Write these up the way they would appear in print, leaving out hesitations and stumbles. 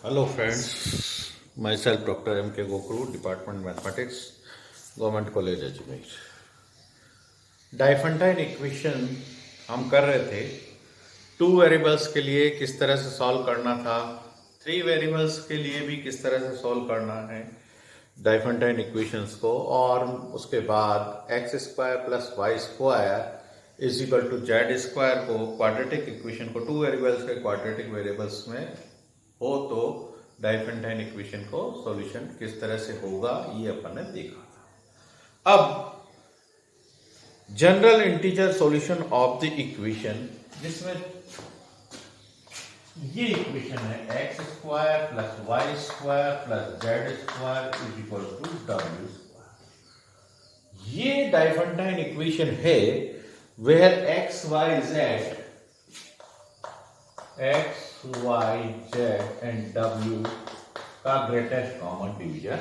Hello friends, myself Dr. M. K. Gokru, Department Mathematics, Government College Ajmer. Diophantine equation हम कर रहे थे। 2 variables के लिए किस तरह से सॉल्व करना था, 3 वेरिएबल्स के लिए भी किस तरह से सॉल्व करना है डाइफेंटाइन इक्वेशंस को, और उसके बाद X square plus Y square is equal to Z square को क्वाड्रेटिक इक्वेशन को 2 वेरिएबल्स के क्वाड्रेटिक वेरिएबल्स में हो तो डाइफेंटाइन इक्वेशन को सॉल्यूशन किस तरह से होगा ये अपन ने देखा था। अब general integer solution of the equation, जिसमें ये इक्वेशन है X square plus Y square plus Z square is equal to W square. ये डाइफेंटाइन इक्वेशन है where X Y Z and W का ग्रेटेस्ट कॉमन डिवीजर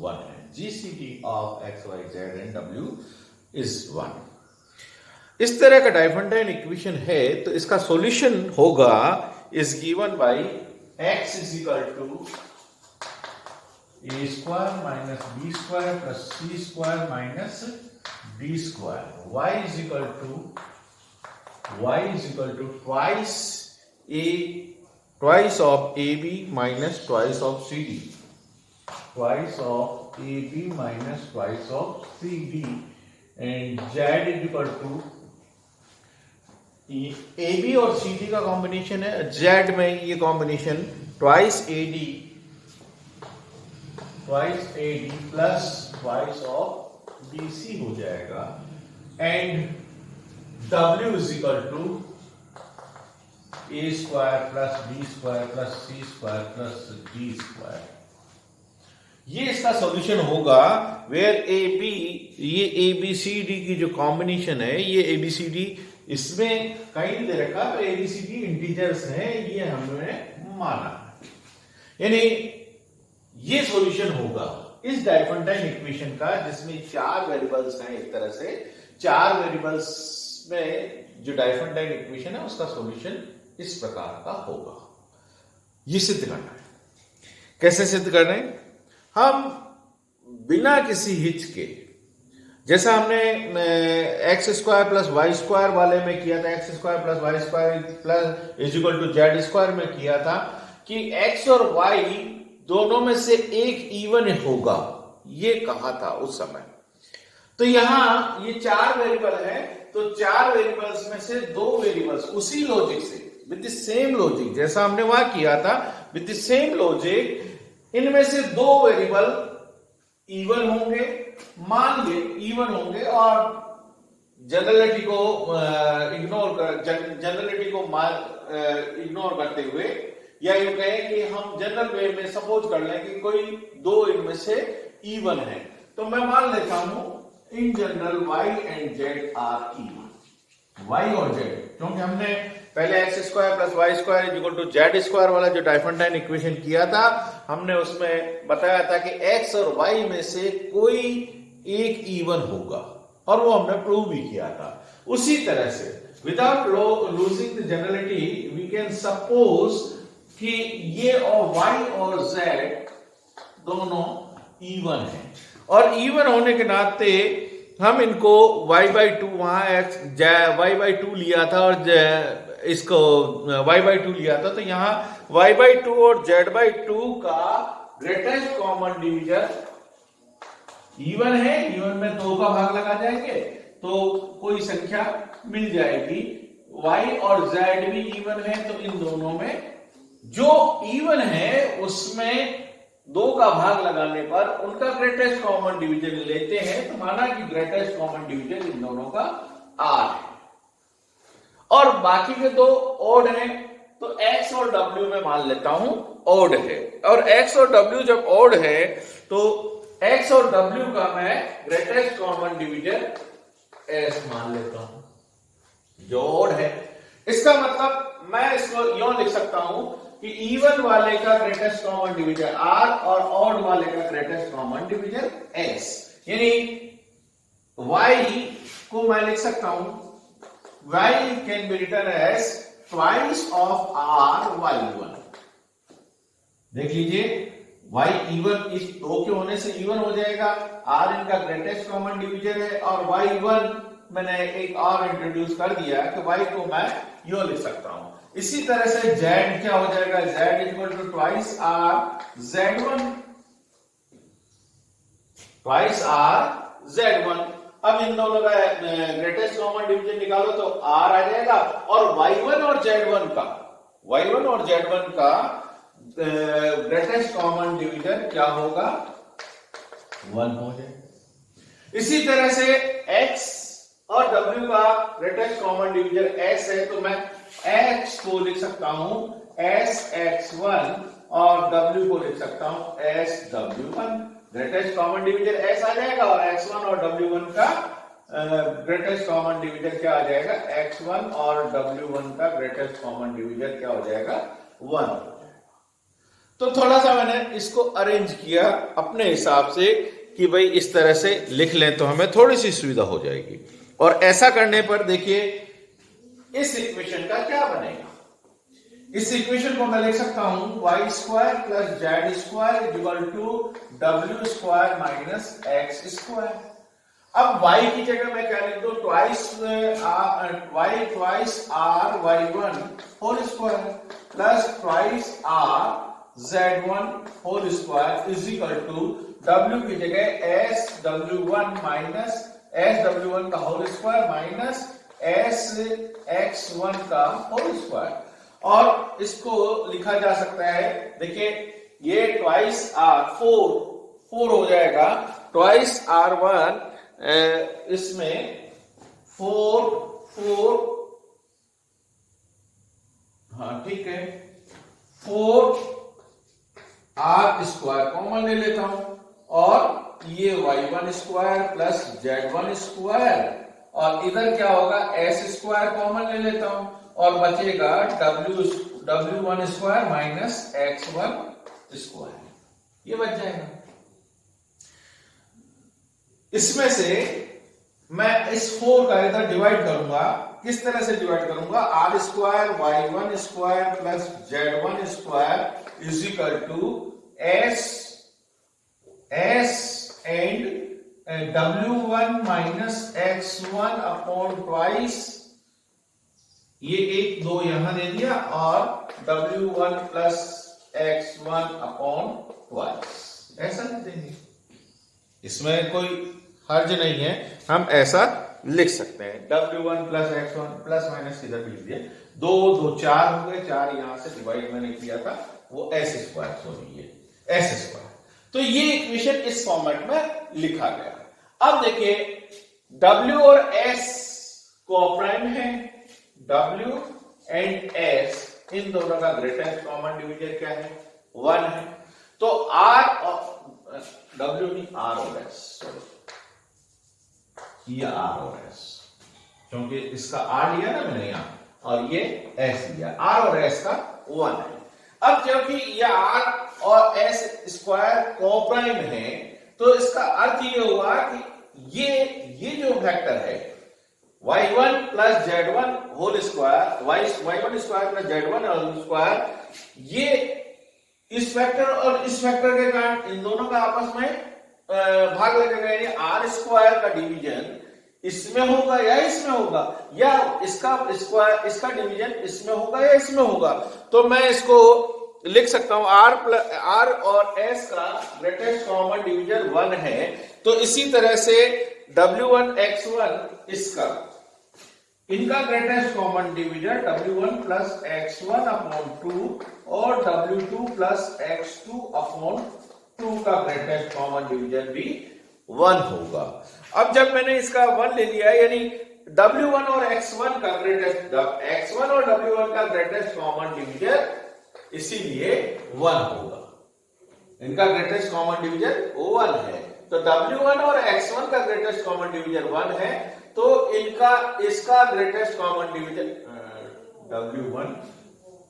1 है। GCD of X Y Z and W is 1। इस तरह का Diophantine equation है तो इसका सॉल्यूशन होगा is given by x is equal to a square minus b square plus c square minus d square, y is equal to twice of ab minus twice of cd, twice of ab minus twice of cd, and z is equal to A B और C D का combination है, Z में ये combination twice A D plus twice of B C हो जाएगा, and W is equal to A square plus B square plus C square plus D square. ये इसका solution होगा वेयर ए बी, ये A B C D की जो combination है, ये ए बी सी डी इसमें कहीं नहीं दे रखा, तो एबीसीडी इंटीजर्स हैं, ये हमने माना, यानी ये सॉल्यूशन होगा इस डाइफेंटाइन इक्वेशन का, जिसमें 4 वेरिएबल्स हैं। एक तरह से 4 वेरिएबल्स में जो डाइफेंटाइन इक्वेशन है उसका सॉल्यूशन इस प्रकार का होगा। ये सिद्ध करना है। कैसे सिद्ध कर रहे हैं हम? बिना किसी हिच के, जैसा हमने X square plus Y square वाले में किया था, X square plus Y square plus is equal to Z square में किया था कि एक्स और वाई दोनों में से एक इवन होगा, ये कहा था उस समय। तो यहां ये 4 वेरिएबल है, तो 4 वेरिएबल्स में से 2 वेरिएबल्स उसी लॉजिक से, विद द सेम लॉजिक जैसा हमने वहां किया था, विद द सेम लॉजिक इनमें से 2 वेरिएबल इवन होंगे, मान लिए इवन होंगे, और जनरलिटी को इग्नोर करते हुए, या यूं कहें कि हम जनरल वे में सपोज कर लें कि कोई 2 इनमें से इवन है, तो मैं मान लेता हूं in general y and z are even. y और z, क्योंकि हमने पहले X square plus Y square is equal to Z square वाला जो डाइफेंटाइन इक्वेशन किया था, हमने उसमें बताया था कि एक्स और वाई में से कोई एक इवन होगा, और वो हमने प्रूव भी किया था। उसी तरह से without losing the generality we can suppose कि ये और वाई और जेड दोनों इवन है, और इवन होने के नाते हम इनको y/2, वहां y/2 लिया था और इसको y/2 लिया था, तो यहां y/2 और z/2 का ग्रेटेस्ट कॉमन डिवीजर इवन है। इवन में 2 का भाग लगा जाएंगे तो कोई संख्या मिल जाएगी। y और z भी इवन है, तो इन दोनों में जो इवन है उसमें 2 का भाग लगाने पर उनका ग्रेटेस्ट कॉमन डिवीजन लेते हैं, तो माना कि ग्रेटेस्ट कॉमन डिवीजन इन दोनों का r है, और बाकी के 2 ऑड हैं, तो x और w में मान लेता हूं ऑड है, और x और w जब ऑड है तो x और w का मैं ग्रेटेस्ट कॉमन डिवीजन s मान लेता हूं जो ऑड है। इसका मतलब मैं इसको यूं लिख सकता हूं कि इवन वाले का ग्रेटेस्ट कॉमन डिवीजर r और ऑड वाले का ग्रेटेस्ट कॉमन डिवीजर s, यानी y को मैं लिख सकता हूं, y can be written as twice of r y1, देख लीजिए y इवन, इस दो के होने से इवन हो जाएगा, r इनका ग्रेटेस्ट कॉमन डिवीजर है, और y1 मैंने एक और इंट्रोड्यूस कर दिया कि y को मैं यूं लिख सकता हूं। इसी तरह से z क्या हो जाएगा, z equal to twice r z1, twice r z1। अब इन दोनों का ग्रेटेस्ट कॉमन डिवीजन निकालो तो r आ जाएगा, और y1 और z1 का ग्रेटेस्ट कॉमन डिवीजन क्या होगा, 1 हो जाएगा। इसी तरह से x और w का ग्रेटेस्ट कॉमन डिवीजन s है, तो मैं x को लिख सकता हूं sx1 और w को लिख सकता हूं sw1। Greatest common division s आ जाएगा, और x1 और w1 का ग्रेटेस्ट कॉमन डिवीजन क्या आ जाएगा, x1 और w1 का ग्रेटेस्ट कॉमन डिवीजन क्या हो जाएगा, 1। तो थोड़ा सा मैंने इसको अरेंज किया अपने हिसाब से कि भाई इस तरह से लिख लें तो हमें थोड़ी सी सुविधा हो जाएगी। और ऐसा करने पर देखिए इस इक्वेशन का क्या बनेगा। इस इक्वेशन को मैं लिख सकता हूं y square plus Z square equal to w square minus x square. अब y की जगह मैं क्या लिख दूं, twice r y1 whole square plus twice r z1 whole square is equal to w की जगह sw1 माइनस sw1 का होल स्क्वायर माइनस sx1 का होल स्क्वायर। और इसको लिखा जा सकता है, देखिए ये ट्वाइस r 4 हो जाएगा, ट्वाइस r1 इसमें 4 हाँ ठीक है, 4 r स्क्वायर कॉमन ले लेता हूं, और ये y1 square plus z1 square, और इधर क्या होगा s स्क्वायर कॉमन ले लेता हूं, और बचेगा w1 square minus x1 square, ये बच जाएगा। इसमें से मैं इस 4 का इधर डिवाइड करूंगा, किस तरह से डिवाइड करूंगा, r square y1 square plus z1 square is equal to s and w1 minus x1 upon twice, ये 1 2 यहां दे दिया, और w1 plus x1 upon twice, ऐसा लिख देंगे। इसमें कोई हर्ज नहीं है, हम ऐसा लिख सकते हैं। w1 plus x1 plus minus इधर भी दिए, 2 2 4 हो गए, 4 यहां से डिवाइड मैंने किया था, वो s स्क्वायर सॉरी ये s स्क्वायर। तो ये इक्वेशन इस फॉर्मेट में लिखा गया। अब देखिए w और s कोप्राइम है, w एंड s इन दोनों का ग्रेटेस्ट कॉमन डिवीजर क्या है, 1 है। तो r और w नहीं, r और s, सॉरी ये r और s, क्योंकि इसका r लिया ना मैंने यहां, और ये s लिया, r और s का 1 है। अब क्योंकि ये r और s स्क्वायर कोप्राइम है, तो इसका अर्थ ये हुआ कि ये जो वेक्टर है y1 plus z1 whole square, y1 square plus z1 whole square, ये इस वेक्टर और इस वेक्टर के कारण इन दोनों का आपस में भाग लगेगा, यानी r स्क्वायर का डिवीजन इसमें होगा या इसमें होगा, या इसका स्क्वायर इसका डिवीजन इसमें होगा या इसमें होगा। तो मैं इसको लिख सकता हूं r और s का ग्रेटेस्ट कॉमन डिवीजन 1 है, तो इसी तरह से w1 x1 इसका इनका greatest common division w1 plus x1 upon 2 और w2 प्लस x2 अपॉन 2 का ग्रेटेस्ट कॉमन डिवीजन भी 1 होगा। अब जब मैंने इसका 1 ले लिया, यानी w1 और x1 का ग्रेटेस्ट, x1 और w1 का ग्रेटेस्ट कॉमन डिवीजन इसीलिए 1 होगा, इनका ग्रेटेस्ट कॉमन डिवीजन 1 है। तो w1 और x1 का ग्रेटेस्ट कॉमन डिवीजन 1 है, तो इसका greatest common division w1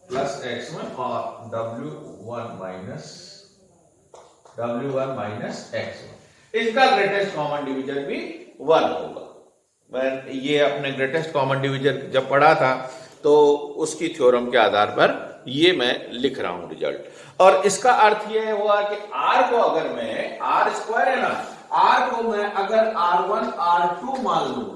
plus x1 और w1 माइनस x1, इसका ग्रेटेस्ट कॉमन डिवीजन भी 1 होगा। मैं ये अपने ग्रेटेस्ट कॉमन डिवीजन जब पढ़ा था तो उसकी थ्योरम के आधार पर ये मैं लिख रहा हूं रिजल्ट। और इसका अर्थ ये हुआ कि r को अगर मैं r स्क्वायर है ना, r को मैं अगर r1 r2 मान लूं,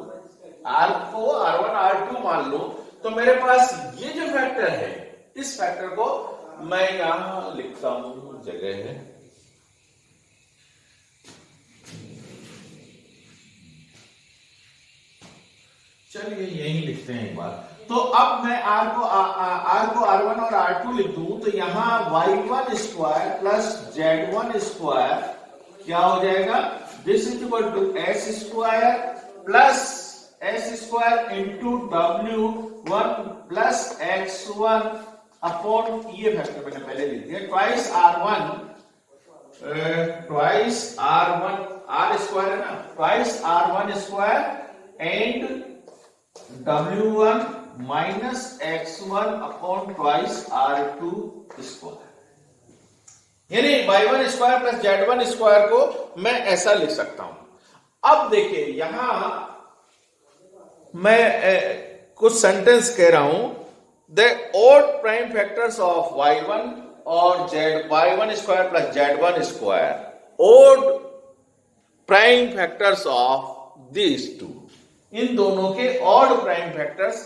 r को r1 r2 मान लूं, तो मेरे पास ये जो फैक्टर है, इस फैक्टर को मैं यहां लिखता हूं, जगह है, चलिए यही लिखते हैं एक बार। तो अब मैं r को r1 और r2 लिख दूं, तो यहां y1 square plus z1 square क्या हो जाएगा, this is equal to s square plus s square into w1 plus x1 upon, ये फैक्टर मैंने पहले लिख दिया, ट्वाइस r1 r स्क्वायर है ना, twice r1 square and w1 minus x1 upon twice r2 square, यानी y1 square plus z1 square को मैं ऐसा लिख सकता हूं। अब देखिए यहां मैं कुछ सेंटेंस कह रहा हूं, the odd prime factors of y1 और y1 square plus z1 square, odd prime factors of these two, इन दोनों के odd prime factors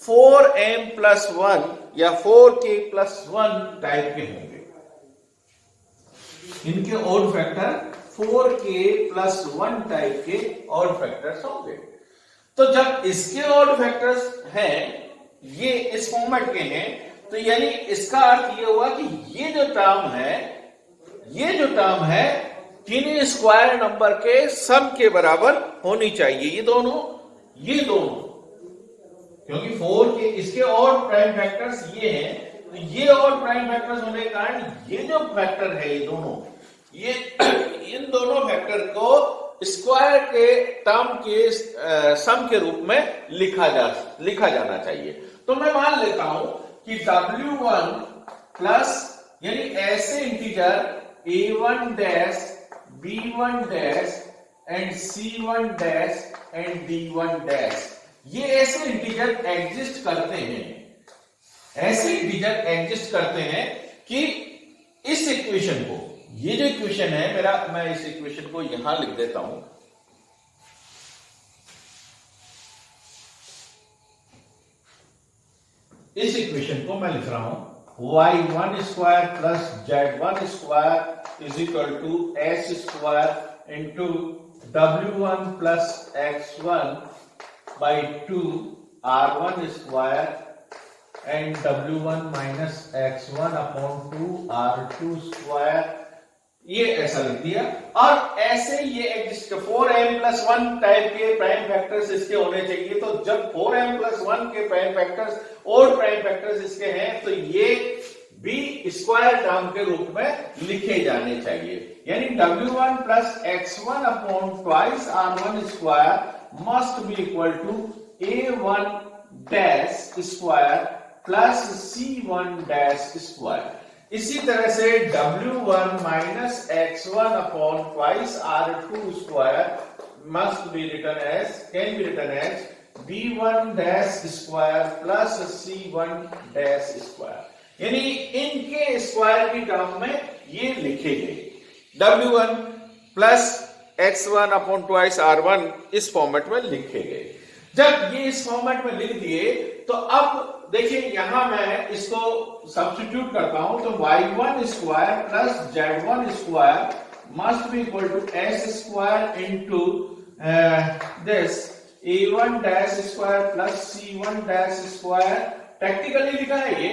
4m plus 1 या 4k प्लस 1 टाइप के होंगे। इनके odd factor 4k plus 1 type के ऑड फैक्टर्स होंगे। तो जब इसके ऑड फैक्टर्स हैं, ये इस फॉर्मेट के हैं, तो यानी इसका अर्थ ये हुआ कि ये जो टर्म है तीन स्क्वायर नंबर के सम के बराबर होनी चाहिए, ये दोनों, क्योंकि 4 के इसके और प्राइम फैक्टर्स ये हैं, तो ये और प्राइम फैक्टर्स होने के कारण ये जो फैक्टर है, ये दोनों, ये इन दोनों फैक्टर को स्क्वायर के टर्म के सम के रूप में लिखा जाना चाहिए। तो मैं मान लेता हूं कि w1 प्लस, यानी ऐसे integer a1 dash b1 dash and c1 dash and d1 dash, ये ऐसे इंटीजर एग्जिस्ट करते हैं कि इस इक्वेशन को, ये जो इक्वेशन है मेरा, मैं इस इक्वेशन को यहां लिख देता हूं, इस इक्वेशन को मैं लिख रहा हूं y1 square plus z1 square is equal to s square into w1 plus x1 by 2 r1 square and w1 minus x1 upon 2 r2 square, ये ऐसा लिख दिया। और ऐसे ये एग्जिस्ट 4m प्लस 1 टाइप के प्राइम फैक्टर्स इसके होने चाहिए। तो जब 4m प्लस 1 के प्राइम फैक्टर्स और प्राइम फैक्टर्स इसके हैं, तो ये b स्क्वायर टर्म के रूप में लिखे जाने चाहिए, यानी w1 plus x1 upon twice r1 square must be equal to a1 dash square plus c1 dash square. इसी तरह से w1 minus x1 upon twice r2 square must be written as, can be written as b1 dash square plus c1 dash square, यानी इनके square की term में ये लिखे गए w1 plus x1 upon twice r1 इस फॉर्मेट में लिखे गए। जब ये इस फॉर्मेट में लिख दिए, तो अब देखिए यहां मैं इसको सब्स्टिट्यूट करता हूं, तो y1 square plus z1 square must be equal to s square into this a1 dash square plus c1 dash square, practically लिखा है ये,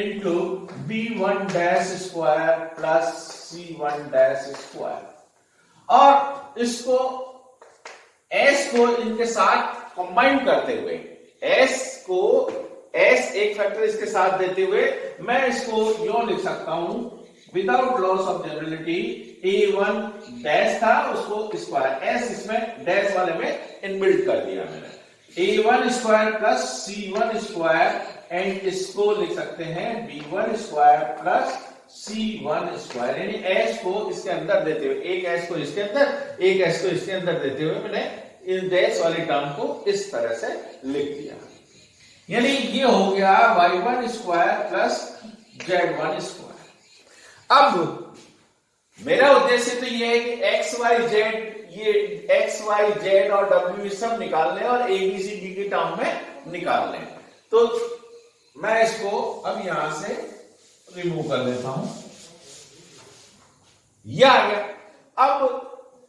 into b1 dash square plus c1 dash square. और इसको s को इनके साथ कंबाइन करते हुए, s एक फैक्टर इसके साथ देते हुए मैं इसको यूं लिख सकता हूं, without loss of generality, a1 dash था उसको स्क्वायर, s इसमें डैश वाले में इनबिल्ट कर दिया मैंने, a1 square plus c1 square, and इसको लिख सकते हैं b1 square plus c1 square, यानी s को इसके अंदर देते हुए, एक s को इसके अंदर, एक s को इसके अंदर देते हुए मैंने इस डैश वाले टर्म को इस तरह से लिख दिया। यानी ये हो गया y1 square plus z1 square. अब मेरा उद्देश्य तो ये है कि x y z, ये x y z और w सब निकाल लें और abcd के टर्म में निकाल लें। तो मैं इसको अब यहां से रिमूव कर देता हूं, यह आ गया। अब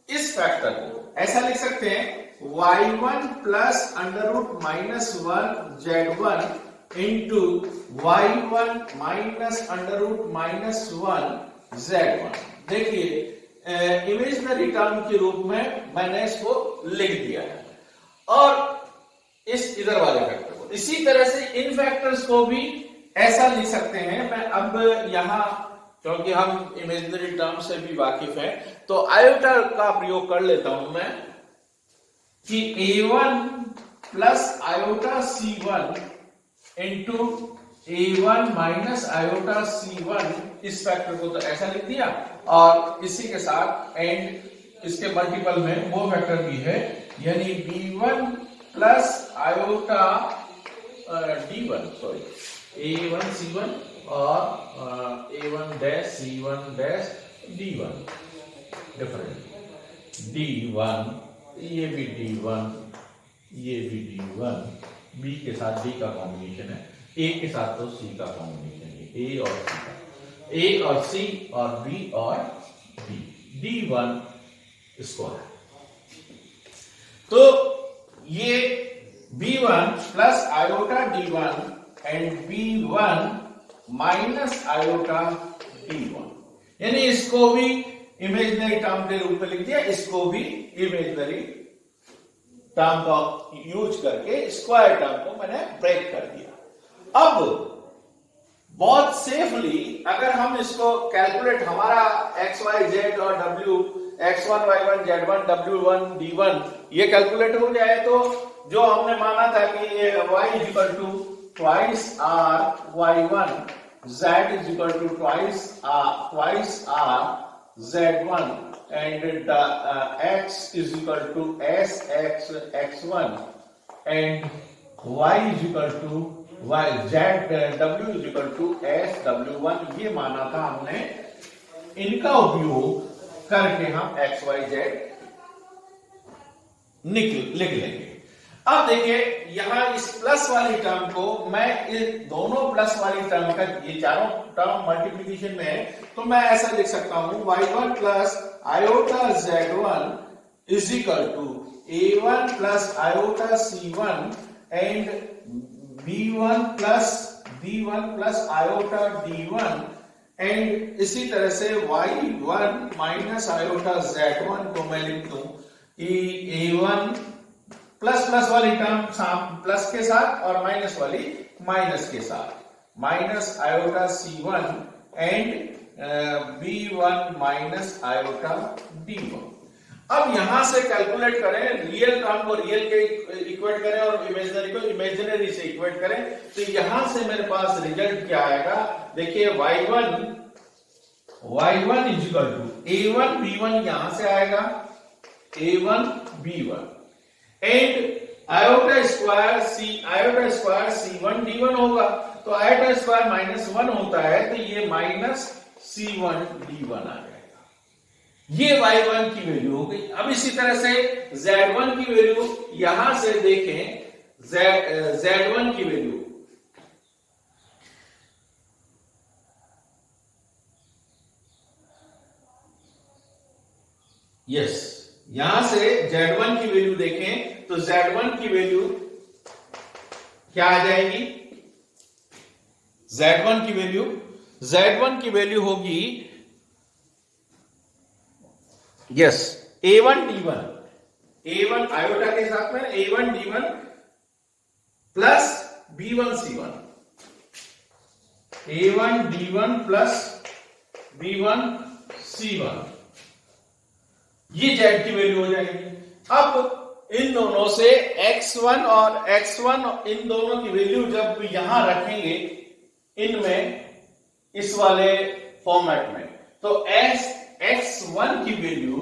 इस फैक्टर को ऐसा लिख सकते हैं y1 plus under root minus 1 z1 into y1 minus under root minus 1 z1। देखिए इमेजिनरी टर्म के रूप में मैंने इसको लिख दिया है और इस इधर वाले फैक्टर को इसी तरह से इन फैक्टर्स को भी ऐसा लिख सकते हैं। मैं अब यहां क्योंकि हम इमेजिनरी टर्म से भी वाकिफ हैं तो आयोटा का प्रयोग कर लेता हूं मैं कि a1 plus iota c1 into a1 minus iota c1, इस फैक्टर को तो ऐसा लिख दिया और इसी के साथ एंड इसके मल्टीपल में वो फैक्टर भी है, यानी b1 plus iota d1 sorry a1 c1 और a1 dash c1 dash d1 different d1, ये भी d1, ये भी d1, b के साथ d का कॉम्बिनेशन है, a के साथ तो c का कॉम्बिनेशन है, a और c का, a और c और b और d, d1 स्क्वायर। तो ये b1 plus iota d1 and b1 minus iota d1, यानी इसको भी इमेजिनरी टर्म के रूप में लिख दिया, इसको भी इमेजिनरी टर्म का यूज करके स्क्वायर टर्म को मैंने ब्रेक कर दिया। अब बहुत सेफली अगर हम इसको कैलकुलेट, हमारा x y z और w x1 y1 z1 w1 d1 ये कैलकुलेट हो जाए तो जो हमने माना था कि ये y is equal to twice r y1, z is equal to twice r z1 and x is equal to s x x1 and y is equal to y z w is equal to s w1, ये माना था हमने। इनका उपयोग करके हम x y z लिख लेंगे। अब देखिए यहां इस प्लस वाली टर्म को मैं इस दोनों प्लस वाली टर्म का, ये चारों टर्म मल्टीप्लिकेशन में है तो मैं ऐसा लिख सकता हूं y1 plus iota z1 is equal to a1 plus iota c1 and b1 plus iota d1 and इसी तरह से y1 माइनस आयोटा z1 को मैं लिख दूं कि a1 प्लस प्लस वाली टर्म प्लस के साथ और माइनस वाली माइनस के साथ, minus iota c1 and b1 minus iota d1। अब यहां से कैलकुलेट करें, रियल टर्म को रियल के इक्वेट करें और इमेजिनरी को इमेजिनरी से इक्वेट करें, तो यहां से मेरे पास रिजल्ट क्या आएगा। देखिए y1 is equal to a1 b1 यहां से आएगा, a1 b1 and iota square c1 d1 होगा, तो आयोटा स्क्वायर माइनस 1 होता है तो ये माइनस c1 d1 आ जाएगा। ये y1 की वैल्यू हो गई। अब इसी तरह से z1 की वैल्यू यहां से देखें, z1 की वैल्यू यहां से z1 की वैल्यू देखें तो z1 की वैल्यू क्या आ जाएगी, z1 की वैल्यू होगी a1 d1, a1 आयोटा के साथ में a1 d1 plus b1 c1, a1 d1 plus b1 c1, ये z की वैल्यू हो जाएगी। अब इन दोनों से x1 और x1 इन दोनों की वैल्यू जब यहां रखेंगे इनमें इस वाले फॉर्मेट में, तो x1 की वैल्यू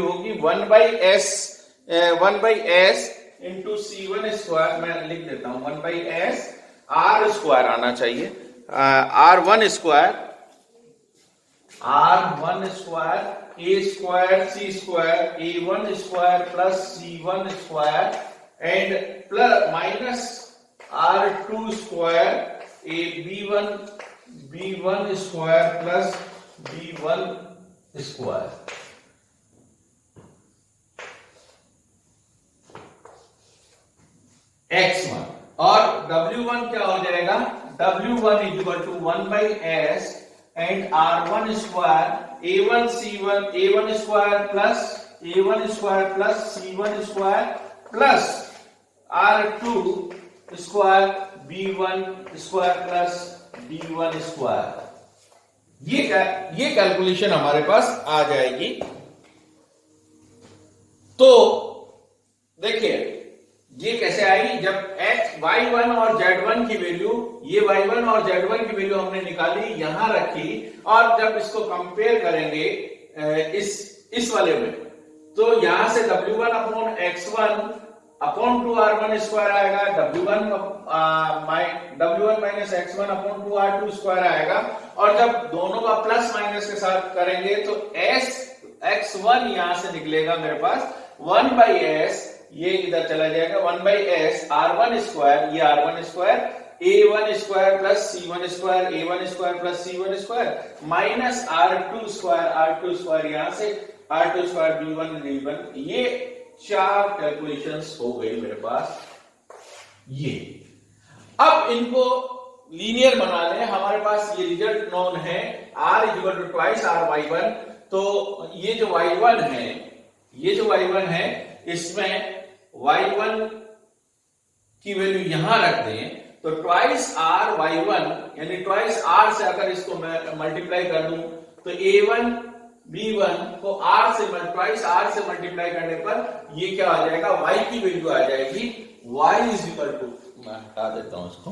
होगी 1 by s 1/s into C1 square, मैं लिख देता हूं 1/s R स्क्वायर आना चाहिए, R1 square A square C square A1 square plus C1 square and plus minus R2 square A B1 square plus B1 square. x1 और w1 क्या हो जाएगा, w1 equal to 1/s and r1 square a1 square plus c1 square plus r2 square b1 square plus b1 square. ये calculation हमारे पास आ जाएगी। तो देखिए ये कैसे आई, जब y1 और z1 की वैल्यू, ये y1 और z1 की वैल्यू हमने निकाली, यहां रखी, और जब इसको कंपेयर करेंगे इस वाले में, तो यहां से w1 upon x1 upon 2r1 square आएगा, w1 minus x1 upon 2r2 square आएगा, और जब दोनों का प्लस माइनस के साथ करेंगे तो x1 यहां से निकलेगा मेरे पास 1/s, ये इधर चला जाएगा 1/s r1 स्क्वायर, ये r1 square a1 square plus c1 square a1 square plus c1 square minus r2 square यहां से r2 स्क्वायर b1 d1। ये चार कैलकुलेशंस हो गई मेरे पास। ये अब इनको लीनियर बना लें, हमारे पास ये रिजल्ट नोन है r equal to twice r/y1। तो ये जो y1 है इसमें y1 की वैल्यू यहां रख दें, तो ट्वाइस r/y1 यानी ट्वाइस r से अगर इसको मैं मल्टीप्लाई कर दूं तो a1 b1 को ट्वाइस r से मल्टीप्लाई करने पर ये क्या आ जाएगा, y की वैल्यू आ जाएगी y इज इक्वल टू, मैं हटा देता हूं इसको,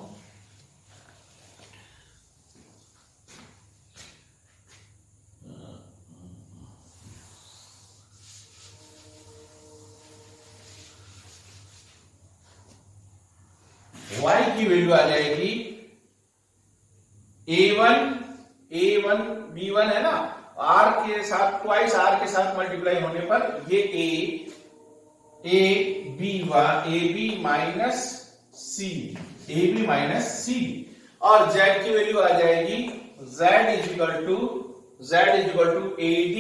y की वैल्यू आ जाएगी a1 b1 है ना, r के साथ ट्वाइस r के साथ मल्टीप्लाई होने पर ये ab माइनस c, और z की वैल्यू आ जाएगी z is equal to ad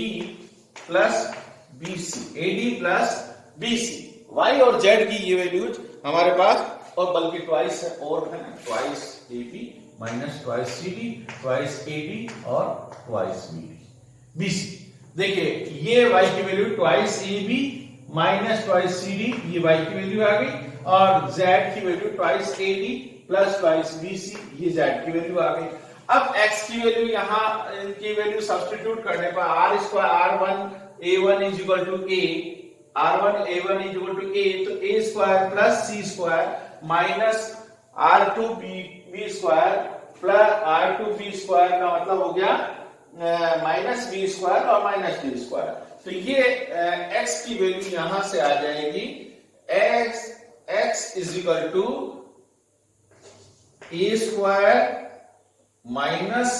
plus bc। y और z की ये वैल्यूज हमारे पास, और बल्कि ट्वाइस है और है ना, twice ab minus twice cd, twice ad और ट्वाइस bc। देखिए ये y की value twice ab minus twice cd, ये y की वैल्यू आ गई, और z की value twice ad plus twice bc, ये z की वैल्यू आ गई। अब x की वैल्यू यहां इनकी वैल्यू सब्स्टिट्यूट करने पर r square r1 a1 is equal to a, तो a square plus c square minus r2 b square plus r2 b square का मतलब हो गया माइनस b स्क्वायर और माइनस d स्क्वायर। तो ये x की वैल्यू यहां से आ जाएगी x is equal to a square minus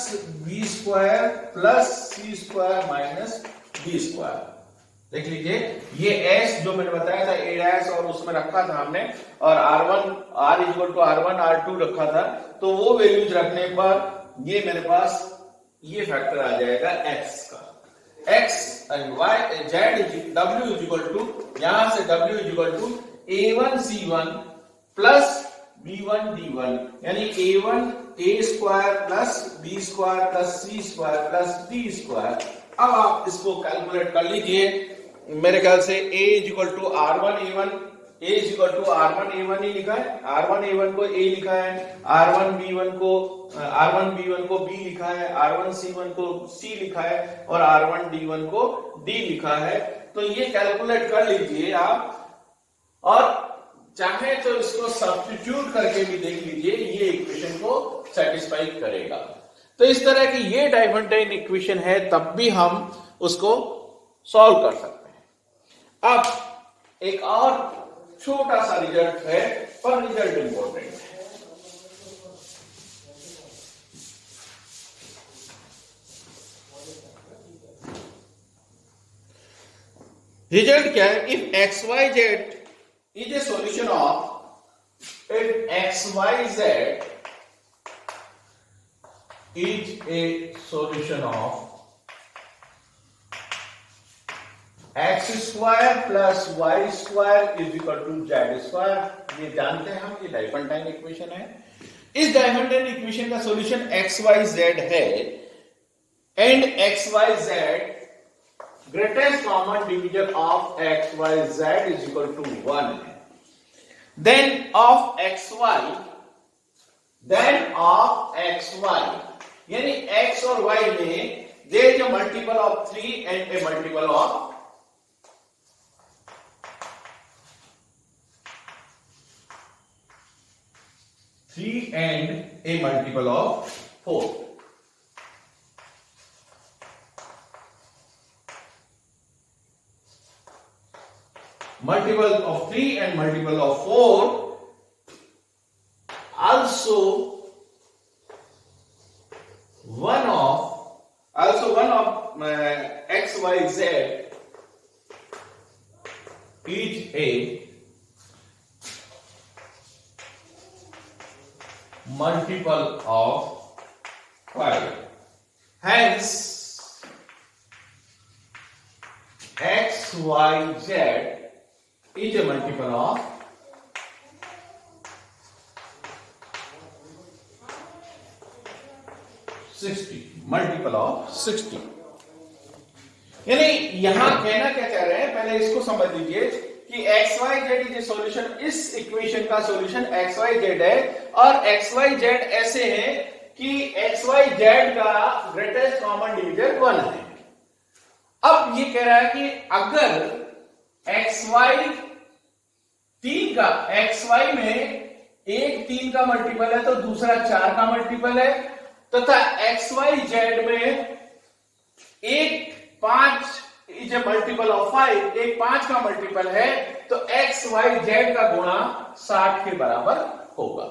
b square plus c square minus d square. देख लीजिए ये s जो मैंने बताया था a' और उसमें रखा था हमने, और r equal to r1 r2 रखा था, तो वो वैल्यूज रखने पर ये मेरे पास ये फैक्टर आ जाएगा x का, x and y z w is equal to, यहां से w is equal to a1 c1 plus b1 d1, यानी a1 a square plus b square plus c square plus d square. अब आप इसको calculate कर लीजिए, मेरे ख्याल से a is equal to r1 a1, a is equal to r1 a1 ही लिखा है, r1 a1 को a लिखा है, r1 b1 को b लिखा है, r1 c1 को c लिखा है, और r1 d1 को d लिखा है। तो ये कैलकुलेट कर लीजिए आप, और चाहे तो इसको सब्स्टिट्यूट करके भी देख लीजिए, ये इक्वेशन को सेटिस्फाई करेगा। तो इस तरह की ये डाइफेंटाइन इक्वेशन है, तब भी हम उसको सॉल्व कर सकते हैं। अब एक और छोटा सा रिजल्ट है, पर रिजल्ट इंपॉर्टेंट है। रिजल्ट क्या है? If x Y z is a solution of, if x Y z is a solution of x square plus Y square is equal to Z square. ये जानते हैं हम, ये डाइफेंटाइन इक्वेशन है। इस डाइफेंटाइन इक्वेशन का सॉल्यूशन एक्स वाई जेड है and x Y z greatest common divisor of x y z is equal to 1 है। then of x y यानी x और y में there is a multiple of 3 and a multiple of 3 and a multiple of 4। multiple of 3 and multiple of 4, also one of x y z is a multiple of 5, hence x y z is a multiple of 60, multiple of 60। यानी यहां कहना क्या चाह रहे हैं, पहले इसको समझ लीजिए कि x Y z is a solution, इस इक्वेशन का सॉल्यूशन एक्स वाई जेड है और एक्स वाई जेड ऐसे है कि एक्स वाई जेड का ग्रेटेस्ट कॉमन डिविजन 1 है। अब ये कह रहा है कि अगर एक्स वाई 3 का, एक्स वाई में एक 3 का मल्टीपल है तो दूसरा 4 का मल्टीपल है, तथा एक्स वाई जेड में एक 5 इज ए मल्टीपल ऑफ 5, एक 5 का मल्टीपल है तो एक्स वाई जेड का गुणा 60 के बराबर होगा।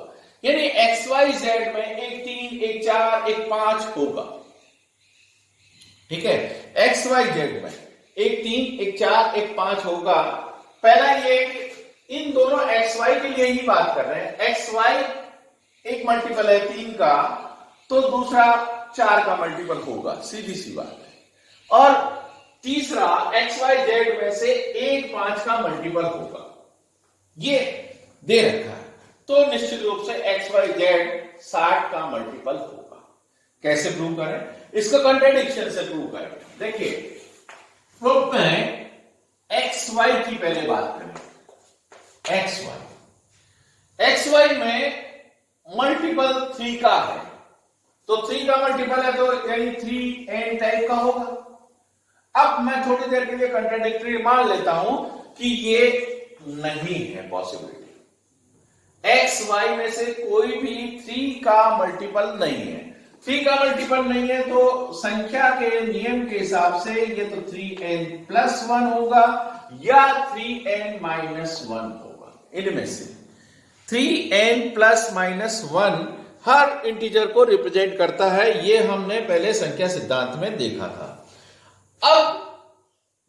यानी एक्स वाई जेड में एक 3, एक 4, एक 5 होगा। ठीक है, एक्स वाई जेड में एक 3, एक 4, एक 5 होगा। पहला ये इन दोनों एक्स वाई के लिए ही बात कर रहे हैं। एक्स वाई एक मल्टीपल है 3 का तो दूसरा 4 का मल्टीपल होगा, सीधी सी बात है। और तीसरा एक्स वाई जेड में से एक 5 का मल्टीपल होगा, ये दे रखा है। तो निश्चित रूप से एक्स वाई जेड 60 का मल्टीपल होगा। कैसे प्रूव करें? इसको कॉन्ट्रडिक्शन से प्रूव करें। देखिए प्रूफ में एक्स वाई की पहले बात करें। एक्स वाई में मल्टीपल 3 का है तो 3 का मल्टीपल है तो यानी 3n टाइप का होगा। अब मैं थोड़ी देर के लिए कंट्राडिक्टरी मान लेता हूं कि ये नहीं है पॉसिबिलिटी। एक्स वाई में से कोई भी 3 का मल्टीपल नहीं है। 3 का मल्टीपल नहीं है तो संख्या के नियम के हिसाब से ये तो 3n+1 होगा या 3n-1 होगा। इनमें से 3n+-1 हर इंटीजर को रिप्रेजेंट करता है, ये हमने पहले संख्या सिद्धांत में देखा था। अब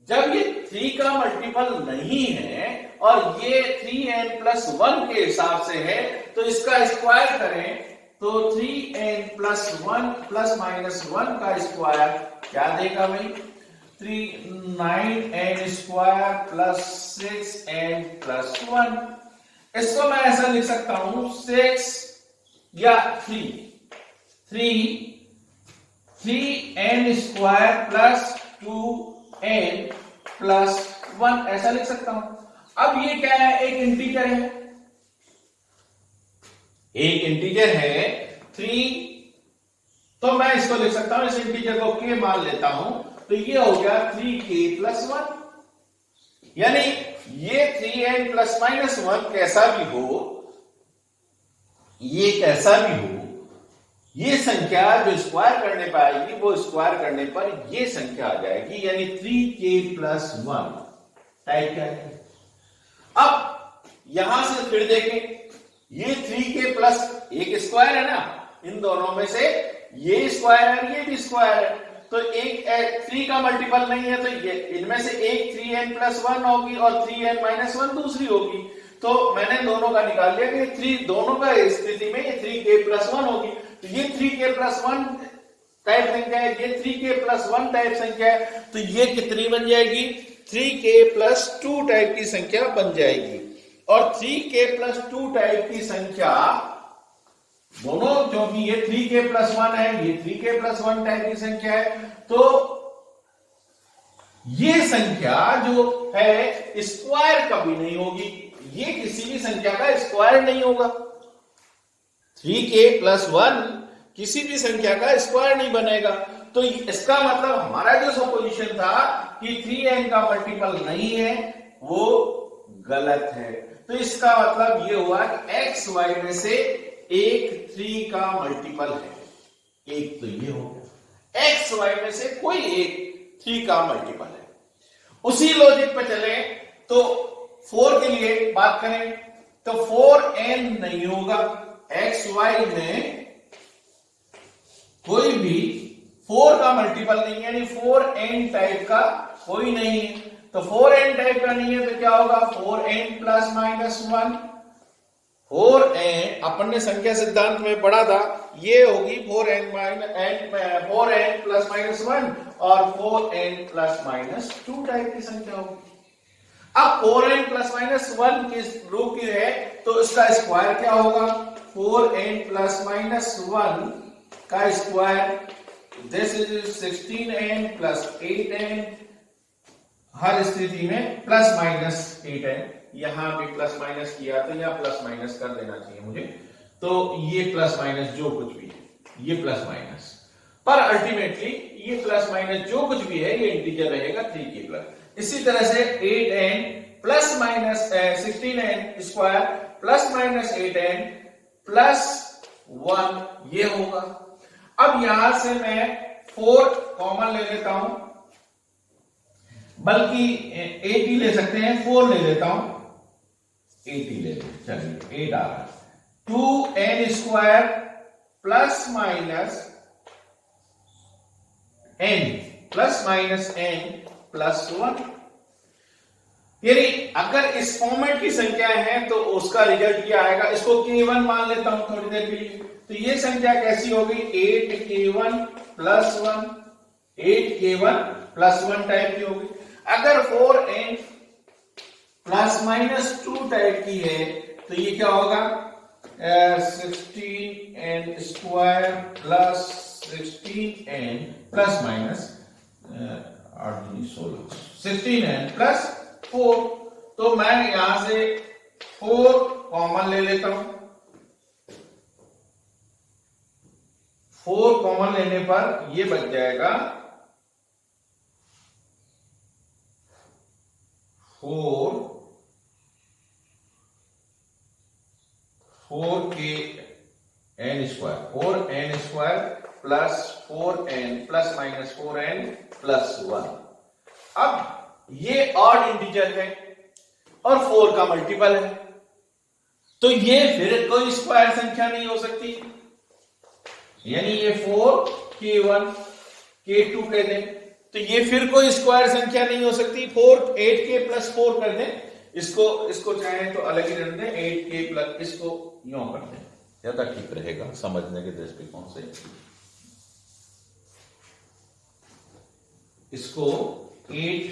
जब ये 3 का मल्टीपल नहीं है और ये 3n+1 के हिसाब से है तो इसका स्क्वायर करें तो 3n+1 +-1 का स्क्वायर क्या देगा भाई? 9n² + 6n+1। इसको मैं ऐसा लिख सकता हूं 6 या 3n² +2n+1 ऐसा लिख सकता हूं। अब ये क्या है? एक इंटीजर है, एक इंटीजर है 3, तो मैं इसको लिख सकता हूं, इस इंटीजर को k मान लेता हूं तो ये हो गया 3k+1। यानी ये 3n+-1 कैसा भी हो, ये कैसा भी हो, ये संख्या जो स्क्वायर करने पर आएगी वो स्क्वायर करने पर ये संख्या आ जाएगी, यानी 3k+1 टाइप क्या है। अब यहां से फिर देखें, ये 3k प्लस एक स्क्वायर है ना, इन दोनों में से ये स्क्वायर है, ये भी स्क्वायर है, तो एक 3 का मल्टीपल नहीं है, तो ये इनमें से एक 3n प्लस 1 होगी और 3n माइनस 1 दूसरी होगी। तो मैंने दोनों का निकाल लिया कि 3 दोनों का स्थिति में ये 3k प्लस 1 होगी, तो ये 3k प्लस 1 टाइप संख्या है, ये 3k प्लस 1 टाइप संख्या है, तो ये कितनी बन जाएगी? 3k प्लस 2 टाइप की संख्या बन जाएगी। और 3k प्लस 2 टाइप की संख्या दोनों, क्योंकि ये 3k प्लस 1 है, ये 3k प्लस 1 टाइप की संख्या है, तो ये संख्या जो है स्क्वायर कभी नहीं होगी, ये किसी भी संख्या का स्क्वायर नहीं होगा। 3k प्लस 1 किसी भी संख्या का स्क्वायर नहीं बनेगा। तो इसका मतलब हमारा जो सपोजिशन था कि 3n का मल्टीपल नहीं है, वो गलत है। तो इसका मतलब ये हुआ कि x y में से एक 3 का मल्टीपल है, एक तो ये हो गया, x y में से कोई एक 3 का मल्टीपल है। उसी लॉजिक पे चले तो 4 के लिए बात करें तो 4n नहीं होगा, x y में कोई भी 4 का मल्टीपल नहीं है, यानी 4n टाइप का कोई नहीं है। तो 4n टाइप का नहीं है तो क्या होगा? 4n plus minus 1। 4n अपन ने संख्या सिद्धांत में पढ़ा था, ये होगी 4n प्लस माइनस 1 और 4n प्लस माइनस 2 टाइप की संख्या होगी। अब 4n प्लस माइनस 1 किस रूप की है तो इसका स्क्वायर क्या होगा? 4n प्लस माइनस 1 का square, this is 16n plus 8n, हर स्थिति में प्लस माइनस 8n, यहां भी प्लस माइनस किया तो यहां प्लस माइनस कर देना चाहिए मुझे, तो ये प्लस माइनस जो कुछ भी है ये प्लस माइनस, पर अल्टीमेटली ये प्लस माइनस जो कुछ भी है ये इंटीजर रहेगा 3k प्लस। इसी तरह से 8n plus minus 16n square plus minus 8n plus 1 ये होगा। अब यहां से मैं 4 कॉमन ले लेता हूं, बल्कि 8 ही ले सकते हैं, 4 ले लेता हूं, 8 ही ले लेते, चलिए 8 आ रहा है। 2n square plus minus n plus 1, यानी अगर इस फॉर्मेट की संख्या है तो उसका रिजल्ट क्या आएगा? इसको k1 मान लेता हूं थोड़ी देर के लिए, तो ये संख्या कैसी होगी? 8k1 plus 1, 8k1 plus 1 type की होगी। अगर 4n प्लस माइनस 2 टाइप की है तो ये क्या होगा? 16n square plus 16n plus minus 16n plus 4। तो मैं यहां से 4 कॉमन ले लेता हूं, 4 कॉमन लेने पर ये बच जाएगा 4n square plus 4n plus minus 4n plus 1। अब ये ऑड इंटीजर है और 4 का मल्टीपल है, तो ये फिर कोई स्क्वायर संख्या नहीं हो सकती, यानी ये 4k1 k2 कह दें तो ये फिर कोई स्क्वायर संख्या नहीं हो सकती। 8k प्लस 4 कर दें, इसको चाहे तो अलग ही रख दें, 8k प्लस इसको यूं कर दें, ज्यादा ठीक रहेगा समझने के दृष्टिकोण से। इसको 8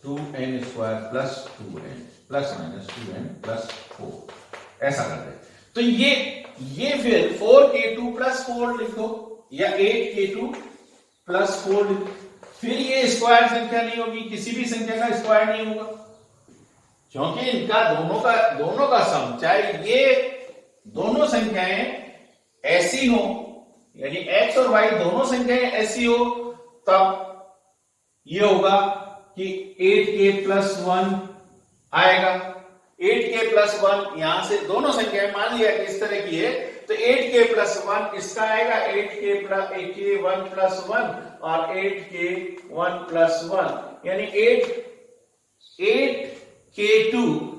2n square plus 2n plus minus 2n plus 4 ऐसा कर दे। तो ये फिर 4k2 प्लस 4 लिख दो या 8k2 प्लस 4 लिख दो, फिर ये स्क्वायर संख्या नहीं होगी, किसी भी संख्या का स्क्वायर नहीं होगा, क्योंकि इनका दोनों का सम, चाहे ये दोनों संख्याएं ऐसी हो, यानी x और y दोनों संख्याएं ऐसी हो, तब ये होगा कि 8k प्लस 1 आएगा। 8k प्लस 1 यहां से दोनों संख्याएं मान लिया कि इस तरह की है, तो 8k+1 इसका आएगा 8k1+1 और 8k1+1 यानी 8k2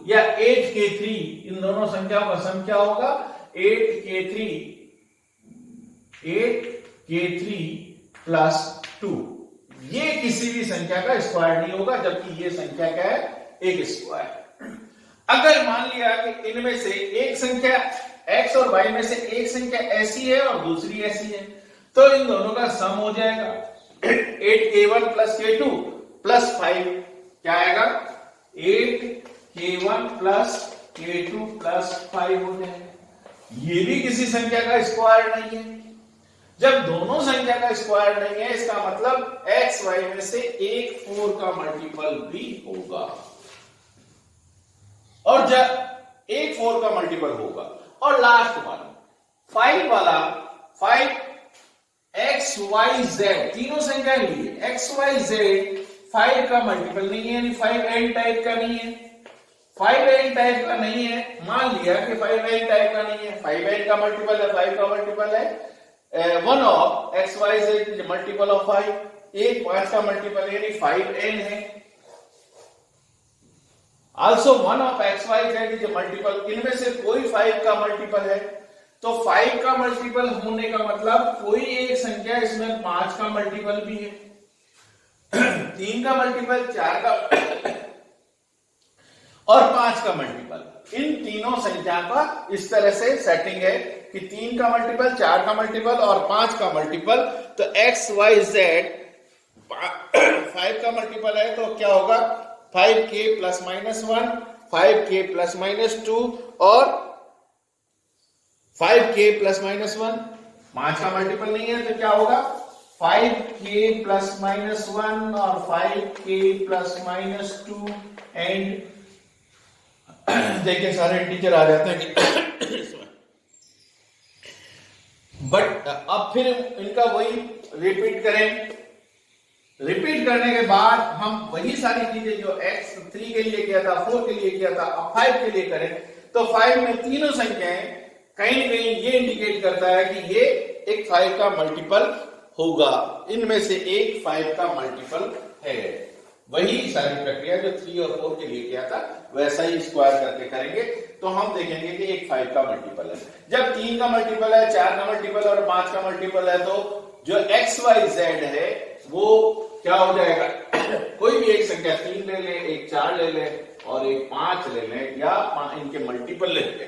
या 8k3 इन दोनों संख्याओं का सम क्या होगा 8k3+2। ये किसी भी संख्या का स्क्वायर नहीं होगा, जबकि ये संख्या क्या है एक स्क्वायर। अगर मान लिया कि इनमें से एक संख्या x और y में से एक संख्या ऐसी है और दूसरी ऐसी है, तो इन दोनों का सम हो जाएगा 8k1+k2+5 क्या आएगा 8k1+k2+5 हो जाएगा। ये भी किसी संख्या का स्क्वायर नहीं है। जब दोनों संख्या का स्क्वायर नहीं है, इसका मतलब x y में से एक 4 का मल्टीपल भी होगा, और जब एक 4 का मल्टीपल होगा। और लास्ट वन 5 वाला 5xyz तीनों संख्या लिए xyz 5 का मल्टीपल नहीं है, यानी 5n टाइप का नहीं है। 5n टाइप का नहीं है, मान लिया कि 5n टाइप का नहीं है, 5n का मल्टीपल है, 5 का मल्टीपल है 1 ऑफ xyz मल्टीपल ऑफ 5, एक 5 का मल्टीपल यानी 5n है। Also 1 of xyz is a multiple, इनमें से कोई 5 का मल्टीपल है, तो 5 का मल्टीपल होने का मतलब कोई एक संख्या इसमें 5 का मल्टीपल भी है, 3 का मल्टीपल, 4 का और 5 का मल्टीपल। इन तीनों संख्या का इस तरह से सेटिंग है कि 3 का मल्टीपल, 4 का मल्टीपल और 5 का मल्टीपल। तो xyz 5 का मल्टीपल है, तो क्या होगा 5k+-1, 5k+-2 और 5k+-1। 5 का मल्टीपल नहीं है, तो क्या होगा 5k+-1 और 5k+-2 एंड देखिए सारे टीचर आ जाते हैं कि बट अब फिर इनका वही रिपीट करें। रिपीट करने के बाद हम वही सारी चीजें जो x3 के लिए किया था, 4 के लिए किया था, अब 5 के लिए करें, तो 5 में तीनों संख्याएं कहीं न कहीं ये इंडिकेट करता है कि ये एक 5 का मल्टीपल होगा, इनमें से एक 5 का मल्टीपल है। वही सारी प्रक्रिया जो 3 और 4 के लिए किया था वैसा ही स्क्वायर करके करेंगे, तो हम देखेंगे कि एक 5 का मल्टीपल है। जब 3 का मल्टीपल है, 4 का मल्टीपल और 5 का मल्टीपल है, तो जो xyz है वो क्या हो जाएगा कोई भी एक संख्या 3 ले ले, एक 4 ले ले और एक 5 ले ले, या इनके मल्टीपल ले ले,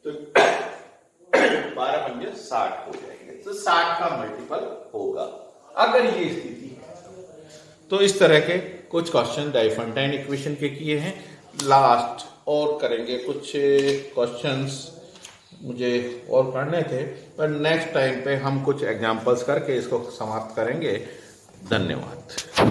तो 12×60 हो जाएंगे। तो 60 का मल्टीपल होगा अगर ये स्थिति है। तो इस तरह के कुछ क्वेश्चन डाइफंटाइन इक्वेशन के किए हैं। लास्ट और करेंगे कुछ क्वेश्चंस मुझे और करने थे, पर नेक्स्ट टाइम पे हम कुछ एग्जांपल्स करके इसको समाप्त करेंगे। धन्यवाद।